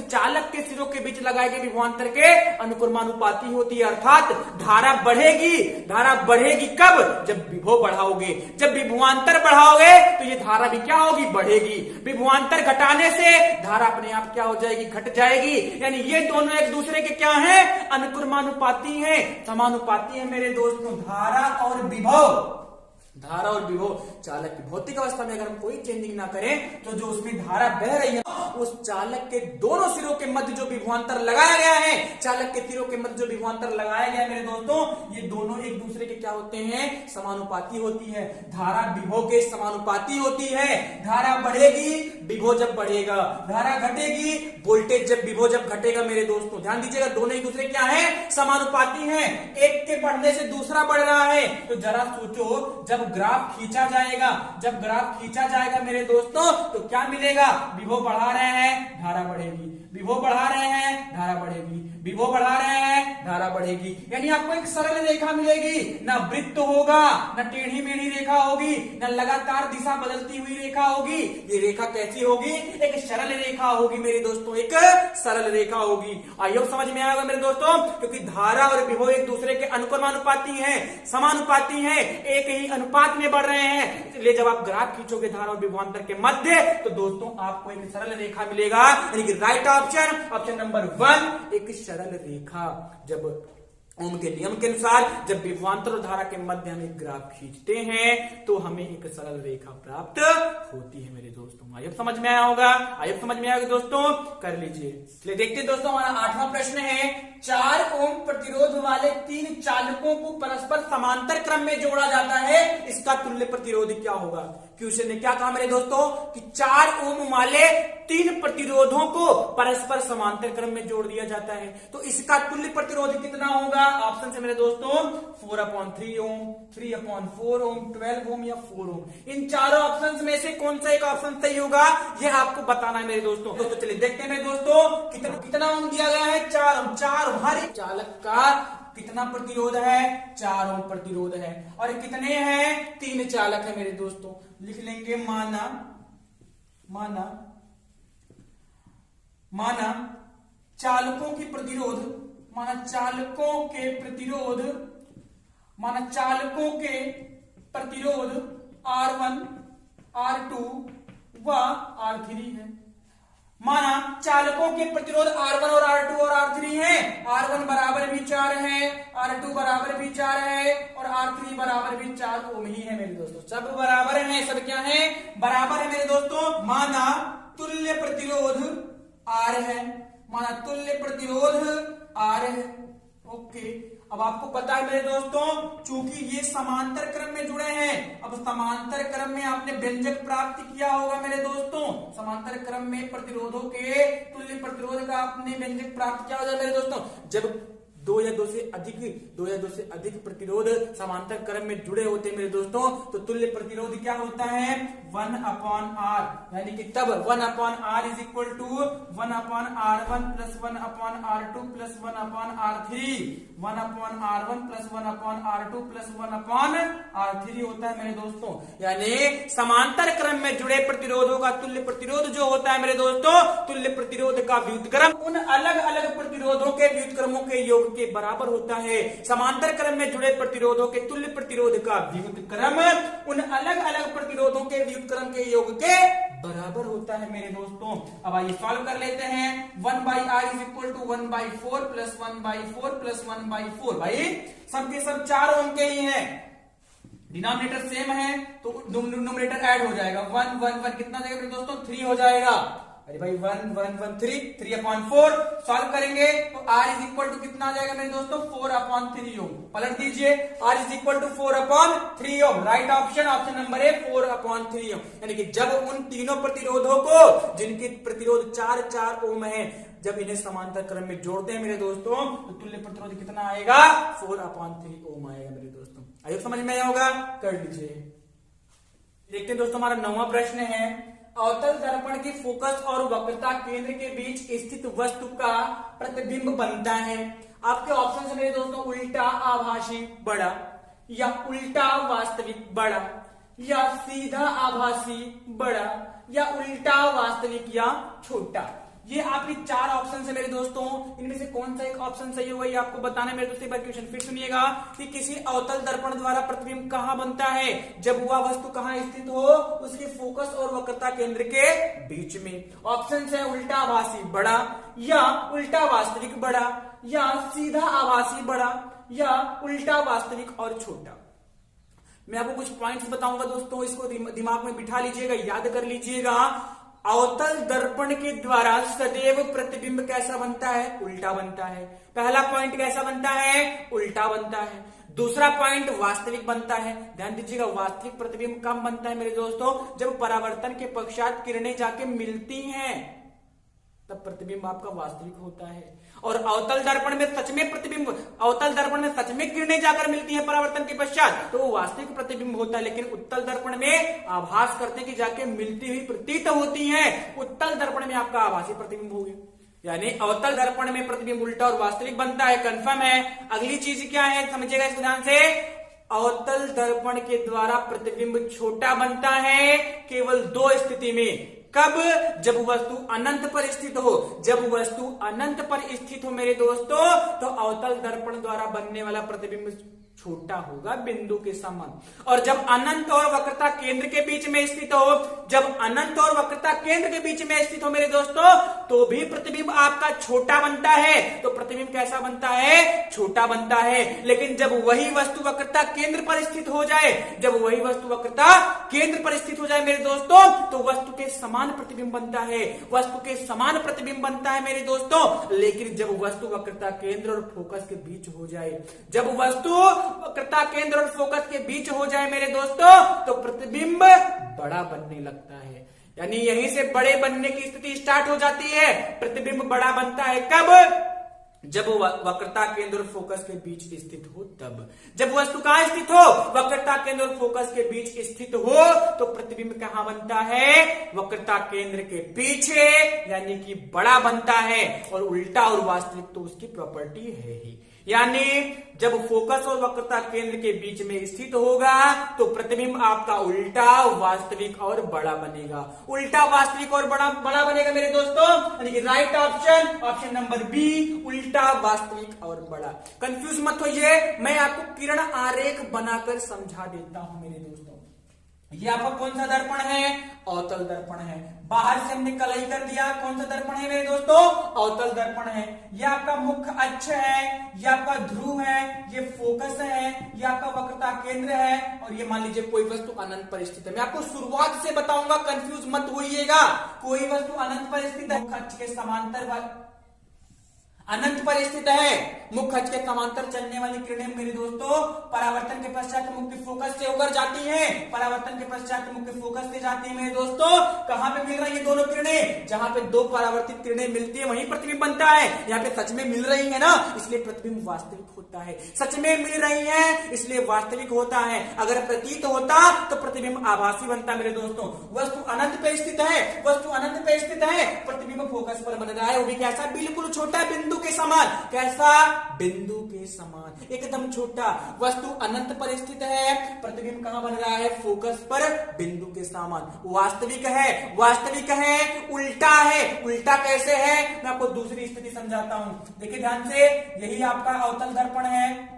चालक के सिरों के बीच लगाए गए विभवांतर के अनुक्रमानुपाती होती है। अर्थात धारा बढ़ेगी। धारा बढ़ेगी कब, जब विभव बढ़ाओगे, जब विभवांतर बढ़ाओगे तो ये धारा भी क्या होगी, बढ़ेगी। विभवांतर घटाने से धारा अपने आप क्या हो जाएगी, घट जाएगी। यानी ये दोनों एक दूसरे के क्या हैं, अनुक्रमानुपाती हैं, समानुपाती हैं मेरे दोस्तों। धारा और विभव, धारा और विभव, चालक की भौतिक अवस्था में अगर हम कोई चेंजिंग ना करें तो जो उसमें धारा बह रही है उस चालक के दोनों सिरों के मध्य जो विभवांतर लगाया गया है, चालक के सिरों के मध्य जो विभवांतर लगाया गया है मेरे दोस्तों, ये दोनों एक दूसरे के क्या होते हैं, समानुपाती होती है। धारा विभव के समानुपाती होती है। धारा बढ़ेगी विभव जब बढ़ेगा, धारा घटेगी वोल्टेज जब विभव जब घटेगा मेरे दोस्तों। ध्यान दीजिएगा, दोनों एक दूसरे क्या है, समानुपाती हैं। एक के बढ़ने से दूसरा बढ़ रहा है तो जरा सोचो, जब ग्राफ खींचा जाएगा, जब ग्राफ खींचा जाएगा मेरे दोस्तों तो क्या मिलेगा, विभव बढ़ा रहे हैं धारा बढ़ेगी, विभव बढ़ा रहे हैं धारा बढ़ेगी, विभव बढ़ा रहे हैं धारा बढ़ेगी। यानी आपको एक सरल रेखा मिलेगी, ना वृत्त होगा, ना टेढ़ी मेढ़ी रेखा होगी, ना लगातार दिशा बदलती हुई रेखा होगी। ये रेखा कैसी होगी, एक सरल रेखा होगी मेरे दोस्तों, एक सरल रेखा होगी। आइए समझ में आएगा मेरे दोस्तों, क्योंकि धारा और विभव एक दूसरे के अनुक्रमानुपाती हैं, समानुपाती हैं, एक ही अनुपात में बढ़ रहे हैं। इसलिए जब आप ग्राफ खींचोगे धारा और विभवांतर के मध्य तो दोस्तों आपको एक सरल रेखा मिलेगा। यानी कि राइट ऑप्शन, ऑप्शन नंबर 1, एक सरल रेखा। जब ओम के नियम के अनुसार जब विभवांतर और धारा के मध्य हम एक ग्राफ खींचते हैं तो हमें एक सरल रेखा प्राप्त होती है मेरे दोस्तों। आइए समझ में आया होगा, आइए समझ में आया दोस्तों, कर लीजिए। चलिए देखते हैं दोस्तों, हमारा 8वां प्रश्न है, 4 ओम प्रतिरोध वाले 3 चालकों को परस्पर समांतर क्रम में जोड़ा जाता है, इसका तुल्य प्रतिरोध क्या होगा। क्वेश्चन ने क्या कहा मेरे दोस्तों कि 4 ओम वाले 3 प्रतिरोधों को परस्पर समांतर क्रम में जोड़ दिया जाता है, तो इसका तुल्य प्रतिरोध कितना होगा? ऑप्शन से मेरे दोस्तों 4/3 ओम, 3/4 ओम, 12 ओम या 4 ओम। इन चारों ऑप्शंस में से कौन सा एक ऑप्शन सही होगा यह आपको बताना है मेरे दोस्तों। तो चलिए देखते हैं मेरे दोस्तों कितना ओम दिया गया है? 4 ओम। 4 ओम। हर एक चालक का कितना प्रतिरोध है? 4 ओम प्रतिरोध है। और कितने हैं? 3 चालक है मेरे दोस्तों। लिख लेंगे माना चालकों के प्रतिरोध, R1, R2 व R3 है। माना चालकों के प्रतिरोध R1 और R2 और R3 है। R1 बराबर भी 4 है, R2 बराबर भी 4 है और R3 बराबर भी 4 ओम ही है मेरे दोस्तों। सब बराबर है, सब क्या है? बराबर है मेरे दोस्तों। माना तुल्य प्रतिरोध R है, ओके। अब आपको पता है मेरे दोस्तों, चूंकि ये समांतर क्रम में जुड़े हैं, अब समांतर क्रम में आपने व्यंजक प्राप्त किया होगा मेरे दोस्तों। समांतर क्रम में प्रतिरोधों के तुल्य प्रतिरोध का आपने व्यंजक प्राप्त किया होगा मेरे दोस्तों। जब 2 या 2 से अधिक प्रतिरोध समांतर क्रम में जुड़े होते हैं मेरे दोस्तों, तो तुल्य प्रतिरोध क्या होता है? 1/R, यानी कि तब 1/R is equal to 1/R1 plus 1/R2 plus 1/R3, 1/R1 plus 1/R2 plus 1/R3 होता है मेरे दोस्तों। यानी समांतर क्रम में जुड़े प्रतिरोधों का तुल्य प्रतिरोध जो होता है मेरे दोस्तों, तुल्य प्रतिरोध का व्युत्क्रम उन अलग अलग प्रतिरोधों के व्युत्क्रमों के योग के बराबर होता है। समांतर क्रम में जुड़े प्रतिरोधों के तुल्य प्रतिरोध का व्युत्क्रम उन अलग अलग प्रतिरोधों के व्युत्क्रम के योग के बराबर होता है मेरे दोस्तों। अब आइए सॉल्व कर लेते हैं। 1/R is equal to 1/4 plus 1/4 plus 1/4। भाई सबके सब 4 ओम के ही हैं, डिनोमिनेटर सेम है तो न्यूमरेटर ऐड हो जाएगा। 1 1 1 कितना जाएगा मेरे दोस्तों? 3 हो जाएगा। अरे भाई 1 1 1 3/4 सॉल्व करेंगे तो R इज इक्वल टू कितना आ जाएगा मेरे दोस्तों? 4/3 ओम। पलट दीजिए, R is equal to 4/3 ohm. Right option number है 4/3 ओम। यानी कि जब उन तीनों प्रतिरोधों को जिनके प्रतिरोध 4 ओम है, जब इन्हें समांतर क्रम में जोड़ते हैं मेरे दोस्तों, तो तुल्य प्रतिरोध कितना आएगा? 4/3 ओम आएगा मेरे दोस्तों। आइए समझ में आया होगा, कर लीजिए। देखते हैं दोस्तों, हमारा 9वां प्रश्न है। अवतल दर्पण की फोकस और वक्रता केंद्र के बीच स्थित वस्तु का प्रतिबिंब बनता है। आपके ऑप्शन है मेरे दोस्तों, उल्टा आभासी बड़ा, या उल्टा वास्तविक बड़ा, या सीधा आभासी बड़ा, या उल्टा वास्तविक या छोटा। ये आपके 4 ऑप्शन है मेरे दोस्तों। इनमें से कौन सा एक ऑप्शन सही होगा ये आपको बताना है मेरे दोस्तों। एक बार क्वेश्चन फिर सुनिएगा कि किसी अवतल दर्पण द्वारा प्रतिबिंब कहां बनता है? जब वह वस्तु कहां स्थित हो? उसके फोकस और वक्रता केंद्र के बीच में। ऑप्शन है उल्टा आभासी बड़ा, या उल्टा वास्तविक बड़ा, या सीधा आभासी बड़ा, या उल्टा वास्तविक और छोटा। मैं आपको कुछ पॉइंट्स बताऊंगा दोस्तों, इसको दिमाग में बिठा लीजिएगा, याद कर लीजिएगा। अवतल दर्पण के द्वारा सदैव प्रतिबिंब कैसा बनता है? उल्टा बनता है। पहला पॉइंट कैसा बनता है? उल्टा बनता है। दूसरा पॉइंट वास्तविक बनता है। ध्यान दीजिएगा, वास्तविक प्रतिबिंब कब बनता है मेरे दोस्तों? जब परावर्तन के पश्चात किरणें जाके मिलती हैं, तब प्रतिबिंब आपका वास्तविक होता है। और अवतल दर्पण में सच में प्रतिबिंब, अवतल दर्पण में सच में किरणें जाकर मिलती हैं परावर्तन के पश्चात, तो वो वास्तविक प्रतिबिंब होता है। लेकिन उत्तल दर्पण में आभास करते हैं कि जाके मिलती हुई प्रतीत होती हैं, उत्तल दर्पण में आपका आभासी प्रतिबिंब हो गया। यानी अवतल दर्पण में प्रतिबिंब उल्टा और वास्तविक बनता है, कंफर्म है। अगली चीज क्या है समझिएगा इसको ध्यान से। अवतल दर्पण के द्वारा प्रतिबिंब छोटा बनता है केवल 2 स्थिति में। कब? जब वस्तु अनंत पर स्थित हो। जब वस्तु अनंत पर स्थित हो मेरे दोस्तों, तो अवतल दर्पण द्वारा बनने वाला प्रतिबिंब छोटा होगा, बिंदु के समान। और जब अनंत और वक्रता केंद्र के बीच में स्थित हो, जब अनंत और वक्रता केंद्र के बीच में स्थित हो मेरे दोस्तों, तो भी प्रतिबिंब आपका छोटा बनता है। तो प्रतिबिंब कैसा बनता है? छोटा बनता है। लेकिन जब वही वस्तु वक्रता केंद्र पर स्थित हो जाए, जब वही वस्तु वक्रता केंद्र पर स्थित हो जाए मेरे दोस्तों, तो वस्तु के समान प्रतिबिंब बनता है। वस्तु के समान प्रतिबिंब बनता है मेरे दोस्तों। लेकिन जब वस्तु वक्रता केंद्र और फोकस के बीच हो जाए, जब वस्तु वक्रता केंद्र और फोकस के बीच हो जाए मेरे दोस्तों तो प्रतिबिंब बड़ा बनने लगता है। यानी यहीं से बड़े बनने की स्थिति स्टार्ट हो जाती है। प्रतिबिंब बड़ा बनता है कब? जब वक्रता केंद्र और फोकस के बीच स्थित हो तब। जब वस्तु कहां स्थित हो? वक्रता केंद्र और फोकस के बीच स्थित हो तो प्रतिबिंब कहां बनता है? वक्रता केंद्र के पीछे, यानी कि बड़ा बनता है। और उल्टा और वास्तविक तो उसकी प्रॉपर्टी है ही। यानी जब फोकस और वक्रता केंद्र के बीच में स्थित होगा तो प्रतिबिंब आपका उल्टा, वास्तविक और बड़ा बनेगा। उल्टा, वास्तविक और बड़ा बनेगा मेरे दोस्तों। यानी कि राइट ऑप्शन नंबर बी, उल्टा, वास्तविक और बड़ा। कंफ्यूज मत होइए, मैं आपको किरण आरेख बनाकर समझा देता हूं मेरे दोस्तों। ये आपका कौन सा दर्पण है? अवतल दर्पण है। बाहर से हमने कलई कर दिया। कौन सा दर्पण है मेरे दोस्तों? अवतल दर्पण है। ये आपका मुख्य अक्ष है, ये आपका ध्रुव है, ये फोकस है, ये आपका वक्रता केंद्र है और ये मान लीजिए कोई वस्तु अनंत पर स्थित है। मैं आपको शुरुआत से बताऊंगा, कंफ्यूज मत होइएगा। कोई वस्तु अनंत पर स्थित है, मुख्य अक्ष के समांतर अनंत पर स्थित है, मुख्य अक्ष के समांतर चलने वाली किरणें मेरे दोस्तों परावर्तन के पश्चात मुख्य फोकस से होकर जाती हैं। परावर्तन के पश्चात मुख्य फोकस से जाती है मेरे दोस्तों। कहां पे मिल रही है दोनों किरणें? जहां पे दो परावर्तित किरणें मिलती है वहीं प्रतिबिंब बनता है। यहाँ पे सच में मिल रही है ना, इसलिए प्रतिबिंब वास्तविक होता है। सच में मिल रही है इसलिए वास्तविक होता है। अगर प्रतीत होता तो प्रतिबिंब आभासी बनता मेरे दोस्तों। वस्तु अनंत पे स्थित है, वस्तु अनंत पे स्थित है, प्रतिबिंब फोकस पर बन रहा है। वो भी कैसा? बिल्कुल छोटा बिंदु के समान। कैसा? बिंदु के समान, एकदम छोटा। वस्तु अनंत पर स्थित है, प्रतिबिंब कहां बन रहा है? फोकस पर, बिंदु के समान। वास्तविक है, वास्तविक है, उल्टा है। उल्टा कैसे है? मैं आपको दूसरी स्थिति समझाता हूं, देखिए ध्यान से। यही आपका अवतल दर्पण है।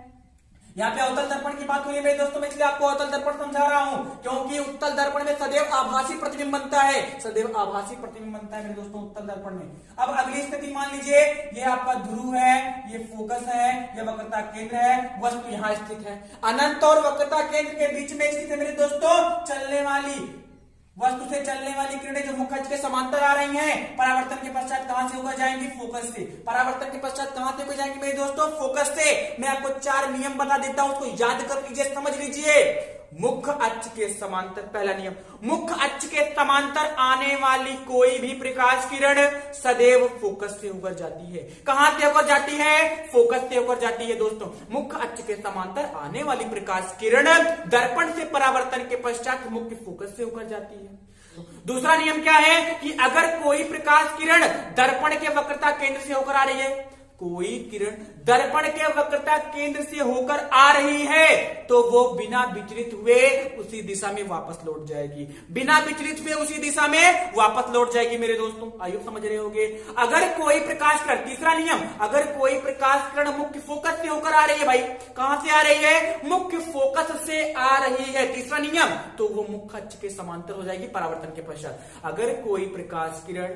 यहाँ पे अवतल दर्पण की बात हुई है मेरे दोस्तों, मैं इसलिए आपको अवतल दर्पण समझा रहा हूं क्योंकि उत्तल दर्पण में सदैव आभासी प्रतिबिंब बनता है। सदैव आभासी प्रतिबिंब बनता है मेरे दोस्तों उत्तल दर्पण में। अब अगली स्थिति मान लीजिए, ये आपका ध्रुव है, ये फोकस है, ये वक्रता केंद्र है, वस्तु यहां स्थित है। अनंत और वक्रता केंद्र के बीच में स्थित है मेरे दोस्तों चलने वाली, वस्तु से चलने वाली किरणें जो मुख्य अक्ष के समांतर आ रही हैं, परावर्तन के पश्चात कहां से होकर जाएंगी? फोकस से। परावर्तन के पश्चात कहां से होकर जाएंगी मेरे दोस्तों? फोकस से। मैं आपको 4 नियम बता देता हूं, उसको याद कर लीजिए, समझ लीजिए। मुख्य अक्ष के समांतर, पहला नियम, मुख्य अक्ष के समांतर आने वाली कोई भी प्रकाश किरण सदैव फोकस से होकर जाती है। कहां से होकर जाती है? फोकस से होकर जाती है दोस्तों। मुख्य अक्ष के समांतर आने वाली प्रकाश किरण दर्पण से परावर्तन के पश्चात मुख्य फोकस से होकर जाती है। दूसरा नियम क्या है कि अगर कोई प्रकाश किरण दर्पण के वक्रता केंद्र से होकर आ रही है, कोई किरण दर्पण के वक्रता केंद्र से होकर आ रही है तो वो बिना विचलित हुए उसी दिशा में वापस लौट जाएगी। बिना विचलित हुए उसी दिशा में वापस लौट जाएगी मेरे दोस्तों। आइए समझ रहे होंगे। अगर कोई प्रकाश किरण, तीसरा नियम, अगर कोई प्रकाश किरण मुख्य फोकस से होकर आ रही है, भाई कहां से आ रही है? मुख्य फोकस से आ रही है, तीसरा नियम, तो वो मुख्य अक्ष के समांतर हो जाएगी परावर्तन के पश्चात। अगर कोई प्रकाश किरण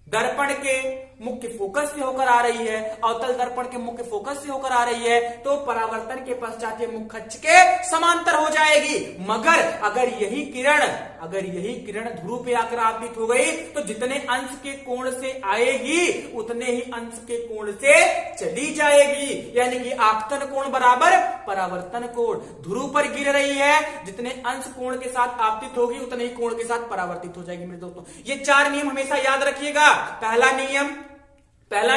दर्पण के मुख्य फोकस से होकर आ रही है, अवतल दर्पण के मुख्य फोकस से होकर आ रही है, तो परावर्तन के पश्चात ये मुख्य अक्ष के समांतर हो जाएगी। मगर अगर यही किरण ध्रुव पे आकर आपतित हो गई तो जितने अंश के कोण से आएगी उतने ही अंश के कोण से चली जाएगी। यानी कि आपतन कोण बराबर परावर्तन कोण। ध्रुव पर गिर रही है, जितने अंश कोण के साथ आपतित होगी उतने ही कोण के साथ परावर्तित हो जाएगी मेरे दोस्तों। ये 4 नियम हमेशा याद रखिएगा। पहला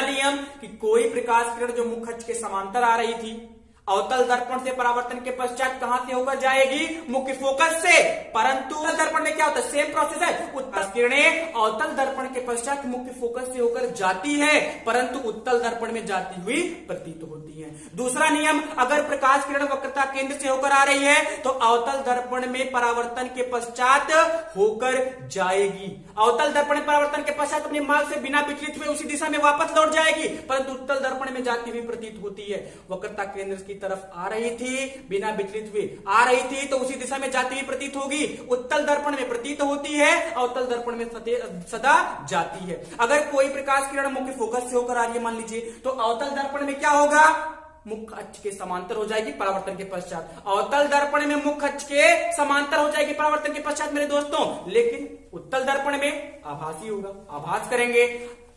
नियम कि कोई प्रकाश किरण जो मुख्य अक्ष के समांतर आ रही थी, अवतल दर्पण से परावर्तन के पश्चात कहां से होकर जाएगी? मुख्य फोकस से। परंतु उत्तल दर्पण में क्या होता है? सेम प्रोसेस है। उत्तल किरणें अवतल दर्पण के पश्चात मुख्य फोकस से होकर जाती है, परंतु उत्तल दर्पण में जाती हुई प्रतीत होती है। दूसरा नियम, अगर प्रकाश किरण वक्रता केंद्र से होकर आ रही है तो अवतल दर्पण में परावर्तन के पश्चात होकर जाएगी। अवतल दर्पण परावर्तन के पश्चात अपने मार्ग से बिना विचलित हुए उसी दिशा में वापस लौट जाएगी, परंतु उत्तल दर्पण में जाती हुई प्रतीत होती है। वक्रता केंद्र की तरफ आ रही थी, बिना विचलित हुए आ रही थी तो उसी दिशा में जाती हुई प्रतीत होगी। उत्तल दर्पण में प्रतीत होती है, अवतल दर्पण में सदा जाती है। अगर कोई प्रकाश किरण मुख्य फोकस से होकर आ रही है मान लीजिए, तो अवतल दर्पण में क्या होगा? मुख्य अक्ष के समांतर हो जाएगी परावर्तन के पश्चात। अवतल दर्पण में मुख्य अक्ष के समांतर हो जाएगी परावर्तन के पश्चात मेरे दोस्तों, लेकिन उत्तल दर्पण में आभासी होगा। आभास करेंगे,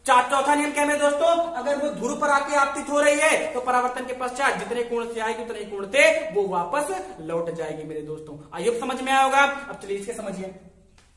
चौथा नियम क्या है मेरे दोस्तों, अगर वो ध्रुव पर आके आपतित हो रही है तो परावर्तन के पश्चात जितने कोण से आएगी उतने कोण से वो वापस लौट जाएगी मेरे दोस्तों। आइए समझ में आया होगा। अब चलिए इसके समझिए।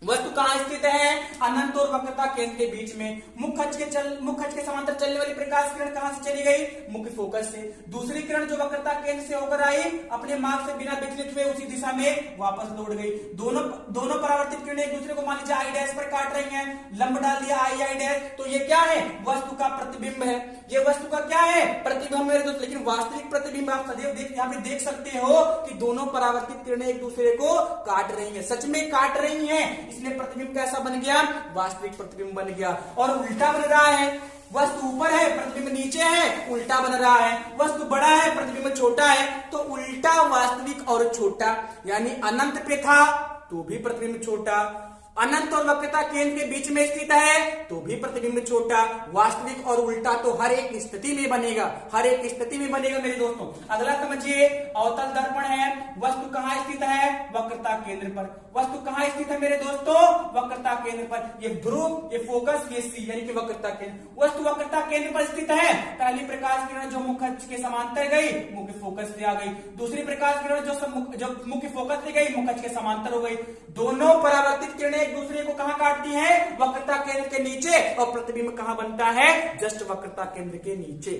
वस्तु कहां स्थित है, अनंत और वक्रता केंद्र के बीच में। मुख्य अक्ष के समांतर चलने वाली प्रकाश किरण कहां से चली गई, मुख्य फोकस से। दूसरी किरण जो वक्रता केंद्र से होकर आई अपने मार्ग से बिना विचलित हुए उसी दिशा में वापस लौट गई। दोनों परावर्तित किरणें एक दूसरे को मान लीजिए आई डैश पर काट रही हैं, लंब डाल दिया आई डैश, तो ये क्या है, वस्तु का प्रतिबिंब है। ये वस्तु का क्या है, प्रतिबिंब मेरे दोस्त। लेकिन वास्तविक प्रतिबिंब आप सदैव यहाँ पे देख सकते हो कि दोनों परावर्तित किरणें एक दूसरे को काट रही है, सच में काट रही है, इसलिए प्रतिबिंब कैसा बन गया, वास्तविक प्रतिबिंब बन गया। और उल्टा बन रहा है, वस्तु ऊपर है प्रतिबिंब नीचे है, उल्टा बन रहा है। वस्तु बड़ा है प्रतिबिंब छोटा है, तो उल्टा वास्तविक और छोटा, यानी अनंत पे था तो भी प्रतिबिंब छोटा, अनंत और वक्रता केंद्र के बीच में स्थित है तो भी प्रतिबिंब छोटा, वास्तविक और उल्टा तो हर एक स्थिति में बनेगा, हर एक स्थिति में बनेगा मेरे दोस्तों। अगला समझिए, अवतल दर्पण है, वस्तु कहां स्थित है, वक्रता केंद्र पर। वस्तु कहां स्थित है मेरे दोस्तों, वक्रता केंद्र पर। ये ध्रुव, ये फोकस, ये सी, यानी कि वक्रता केंद्र। वस्तु वक्रता केंद्र पर स्थित है। पहली प्रकाश किरण जो मुख्य अक्ष के समांतर गई, मुख्य फोकस से आ गई। दूसरी प्रकाश किरण जो मुख्य फोकस से गई, मुख्य अक्ष के समांतर हो गई। दोनों परावर्तित किरणें एक दूसरे को कहां काटती हैं, वक्रता केंद्र के नीचे, और प्रतिबिंब कहां बनता है, जस्ट वक्रता केंद्र के नीचे,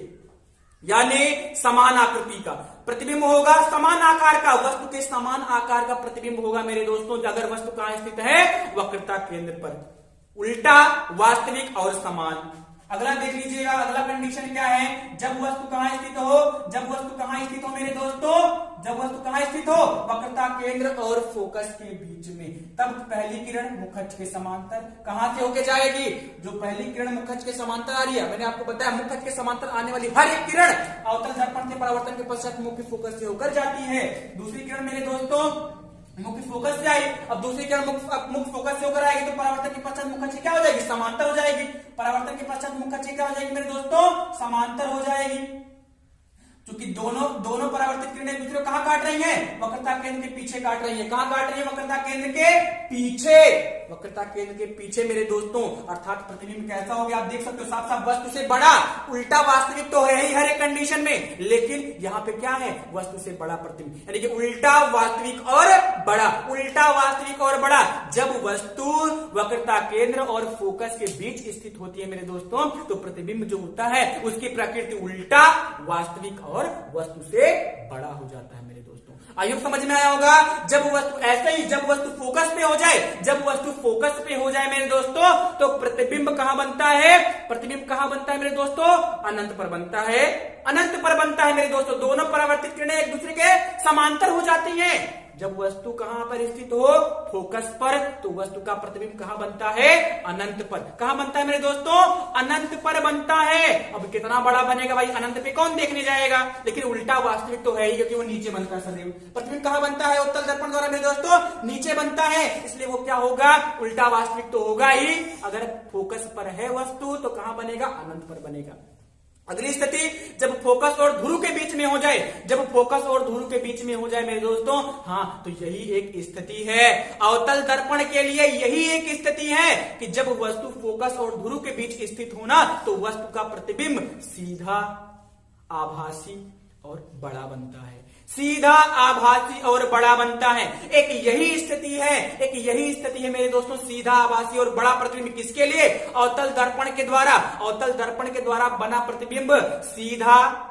यानी समान आकृति का प्रतिबिंब होगा, समान आकार का, वस्तु के समान आकार का प्रतिबिंब होगा मेरे दोस्तों, अगर वस्तु कहां स्थित है, वक्रता केंद्र पर। उल्टा, वास्तविक और समान। अगला देख लीजिएगा, अगला कंडीशन क्या है, जब वस्तु कहां स्थित हो, जब वस्तु कहां स्थित हो मेरे दोस्तों, जब वस्तु कहां स्थित हो, वक्रता केंद्र और फोकस के बीच में, तब पहली किरण मुख्य अक्ष के समांतर कहां से होके जाएगी, जो पहली किरण मुख्य अक्ष के समांतर आ रही है, मैंने आपको बताया मुख्य अक्ष के समांतर आने वाली हर एक किरण अवतल दर्पण से परावर्तन के पश्चात मुख्य फोकस से होकर जाती है। दूसरी किरण मेरे दोस्तों मुख्य फोकस से आई, अब दूसरी किरण मुख्य फोकस से होकर आएगी तो परावर्तन के पश्चात मुख्य अक्ष क्या हो जाएगी, समांतर हो जाएगी। परावर्तन के पश्चात मुख्य अक्ष क्या हो जाएगी मेरे दोस्तों, समांतर हो जाएगी। क्योंकि दोनों परावर्तित किरणें एक दूसरे को कहां काट रही हैं, वक्रता केंद्र के पीछे काट रही है। कहां काट रही है, वक्रता केंद्र के पीछे, वक्रता केंद्र के पीछे मेरे दोस्तों। अर्थात प्रतिबिंब कैसा हो गया, आप देख सकते हो साफ साफ, वस्तु से बड़ा, उल्टा वास्तविक तो है ही हर एक कंडीशन में, लेकिन यहां पे क्या है, वस्तु से बड़ा प्रतिबिंब, यानी कि उल्टा वास्तविक और बड़ा, उल्टा वास्तविक और बड़ा। जब वस्तु वक्रता केंद्र और फोकस के बीच स्थित होती है मेरे दोस्तों, तो प्रतिबिंब जो होता है उसकी प्रकृति उल्टा, वास्तविक और वस्तु से बड़ा हो जाता है मेरे दोस्तों। आइए समझ में आया होगा। जब वस्तु ऐसे ही, जब वस्तु फोकस पे हो जाए, जब वस्तु फोकस पे हो जाए मेरे दोस्तों, तो प्रतिबिंब कहां बनता है, प्रतिबिंब कहां बनता है मेरे दोस्तों, अनंत पर बनता है, अनंत पर बनता है मेरे दोस्तों। दोनों परावर्तित किरणें एक दूसरे के समांतर हो जाती हैं। जब वस्तु कहां पर स्थित हो, फोकस पर, तो वस्तु का प्रतिबिंब कहां बनता है, अनंत पर। कहां बनता है मेरे दोस्तों, अनंत पर बनता है। अब कितना बड़ा बनेगा भाई, अनंत पे कौन देखने जाएगा, लेकिन उल्टा वास्तविक तो है ही, क्योंकि वो नीचे बनता है सदैव। प्रतिबिंब कहां बनता है, उत्तल दर्पण द्वारा मेरे दोस्तों, नीचे बनता है, इसलिए वो क्या होगा, उल्टा वास्तविक तो होगा ही। अगर फोकस पर है वस्तु तो कहां बनेगा, अनंत पर बनेगा। अगली स्थिति, जब फोकस और ध्रुव के बीच में हो जाए, जब फोकस और ध्रुव के बीच में हो जाए मेरे दोस्तों, हाँ, तो यही एक स्थिति है अवतल दर्पण के लिए, यही एक स्थिति है कि जब वस्तु फोकस और ध्रुव के बीच स्थित होना, तो वस्तु का प्रतिबिंब सीधा, आभासी और बड़ा बनता है, सीधा, आभासी और बड़ा बनता है। एक यही स्थिति है, एक यही स्थिति है मेरे दोस्तों, सीधा, आभासी और बड़ा प्रतिबिंब किसके लिए, अवतल दर्पण के द्वारा। अवतल दर्पण के द्वारा बना प्रतिबिंब सीधा,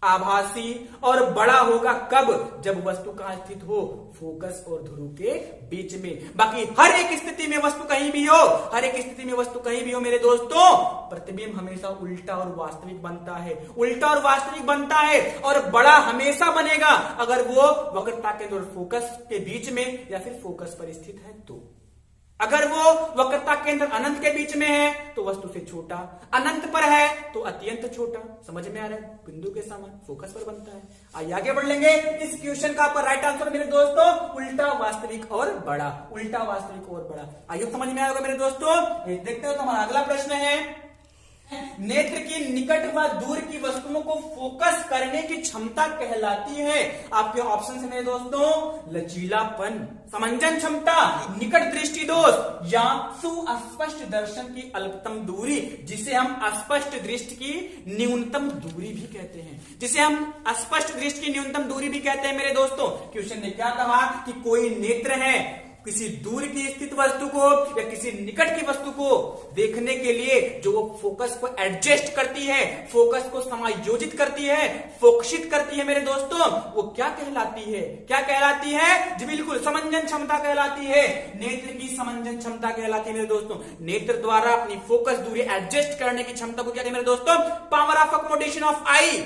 आभासी और बड़ा होगा कब, जब वस्तु कहां स्थित हो, फोकस और ध्रुव के बीच में। बाकी हर एक स्थिति में वस्तु कहीं भी हो, हर एक स्थिति में वस्तु कहीं भी हो मेरे दोस्तों, प्रतिबिंब हमेशा उल्टा और वास्तविक बनता है, उल्टा और वास्तविक बनता है, और बड़ा हमेशा बनेगा अगर वो वक्रता केंद्र और फोकस के बीच में या फिर फोकस पर स्थित है तो। अगर वो वक्रता केंद्र अनंत के बीच में है तो वस्तु से छोटा, अनंत पर है तो अत्यंत छोटा। समझ में आ रहा है, बिंदु के समान फोकस पर बनता है। आइए आगे बढ़ लेंगे। इस क्वेश्चन का राइट आंसर मेरे दोस्तों, उल्टा वास्तविक और बड़ा, उल्टा वास्तविक और बड़ा। आइए समझ में आएगा मेरे दोस्तों। देखते हो तो हमारा अगला प्रश्न है, नेत्र की निकट व दूर की वस्तुओं को फोकस करने की क्षमता कहलाती है। आपके ऑप्शन है मेरे दोस्तों, लचीलापन, समंजन क्षमता, निकट दृष्टि दोष या सुस्पष्ट दर्शन की अल्पतम दूरी, जिसे हम अस्पष्ट दृष्टि की न्यूनतम दूरी भी कहते हैं, जिसे हम अस्पष्ट दृष्टि की न्यूनतम दूरी भी कहते हैं। मेरे दोस्तों, क्वेश्चन ने क्या कहा कि कोई नेत्र है किसी दूर की स्थित वस्तु को या किसी निकट की वस्तु को देखने के लिए जो वो फोकस को एडजस्ट करती है, फोकस को समायोजित करती है, फोकसित करती है मेरे दोस्तों, वो क्या कहलाती है? क्या कहलाती है? जी बिल्कुल, समंजन क्षमता कहलाती है। नेत्र की समंजन क्षमता कहलाती है मेरे दोस्तों। नेत्र द्वारा अपनी फोकस दूरी एडजस्ट करने की क्षमता को क्या कहते हैं मेरे दोस्तों? Power of accommodation of eye,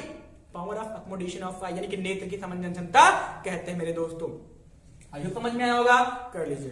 power of accommodation of eye, यानी कि नेत्र की समंजन क्षमता कहते हैं मेरे दोस्तों। आइए समझ में आया होगा, कर लीजिए।